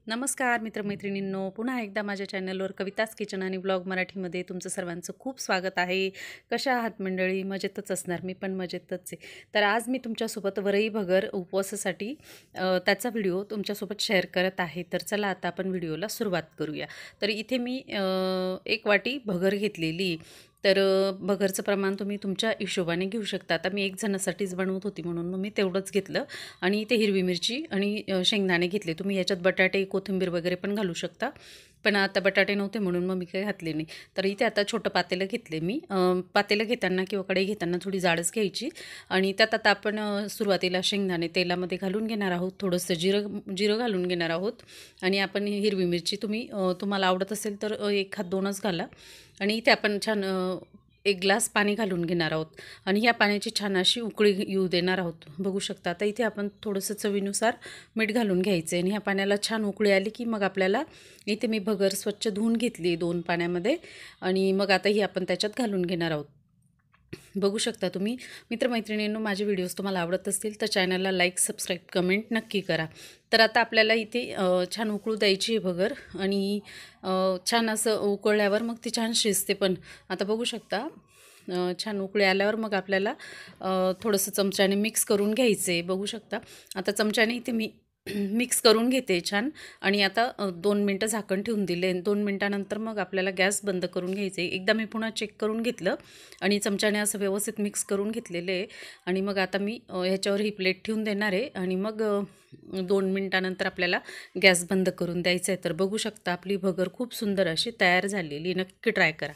नमस्कार मित्रमैत्रिणींनो, पुन्हा एकदा माझ्या चॅनलवर कविताच किचन आणि ब्लॉग मराठीमध्ये तुमचं सर्वांचं खूप स्वागत आहे. कशा आहात मंडळी? मजेतच असणार, मी पण मजेतच आहे. तर आज मी तुमच्यासोबत वरई भगर उपवासासाठी त्याचा व्हिडिओ तुमच्यासोबत शेअर करत आहे. तर चला आता आपण व्हिडिओला सुरुवात करूया. तर इथे मी 1 वाटी भगर घेतलेली. तर भगरचं प्रमाण तुम्ही तुमच्या हिशोबाने घेऊ शकता. आता मी 1 जणासाठीच बनवत होती म्हणून मग मी तेवढंच घेतलं. आणि इथे हिरवी मिरची आणि शेंगदाणे घेतले. तुम्ही याच्यात बटाटे, कोथिंबीर वगैरे पण घालू शकता. पण आता बटाटे नव्हते म्हणून मग मी काही घातले नाही. तर इथे आता छोटं पातेलं घेतले मी. पातेलं घेताना किंवा कढई घेताना थोडी जाडच घ्यायची आणि त्यात आता आपण सुरुवातीला शेंगदाणे तेलामध्ये घालून घेणार आहोत. थोडंसं जिरं घालून घेणार आहोत आणि आपण हिरवी मिरची तुम्हाला आवडत असेल तर 1 हात 2च घाला. आणि इथे आपण छान 1 ग्लास पाणी घालून घेणार आहोत आणि ह्या पाण्याची छान अशी उकळी येऊ देणार आहोत. बघू शकता आता इथे आपण थोडंसं चवीनुसार मीठ घालून घ्यायचं आहे आणि ह्या पाण्याला छान उकळी आली की मग आपल्याला इथे मी भगर स्वच्छ धुवून घेतली 2 पाण्यामध्ये आणि मग आता ही आपण त्याच्यात घालून घेणार आहोत. बघू शकता तुम्ही. मित्रमैत्रिणींनो, माझे व्हिडिओज तुम्हाला आवडत असतील तर चॅनलला लाईक, सबस्क्राईब, कमेंट नक्की करा. तर आता आपल्याला इथे छान उकळू द्यायची आहे भगर आणि छान असं उकळल्यावर मग ती छान शिजते पण. आता बघू शकता छान उकळी आल्यावर मग आपल्याला थोडंसं चमच्याने मिक्स करून घ्यायचं आहे. बघू शकता आता चमच्याने इथे मी मिक्स करून घेते छान आणि आता 2 मिनटं झाकण ठेवून दिले. 2 मिनटानंतर मग आपल्याला गॅस बंद करून घ्यायचं आहे. एकदा मी पुन्हा चेक करून घेतलं आणि चमच्याने असं व्यवस्थित मिक्स करून घेतलेलं आहे आणि मग आता मी ह्याच्यावर ही प्लेट ठेवून देणार आहे आणि मग 2 मिनटानंतर आपल्याला गॅस बंद करून द्यायचं आहे. तर बघू शकता आपली भगर खूप सुंदर अशी तयार झालेली. नक्की ट्राय करा.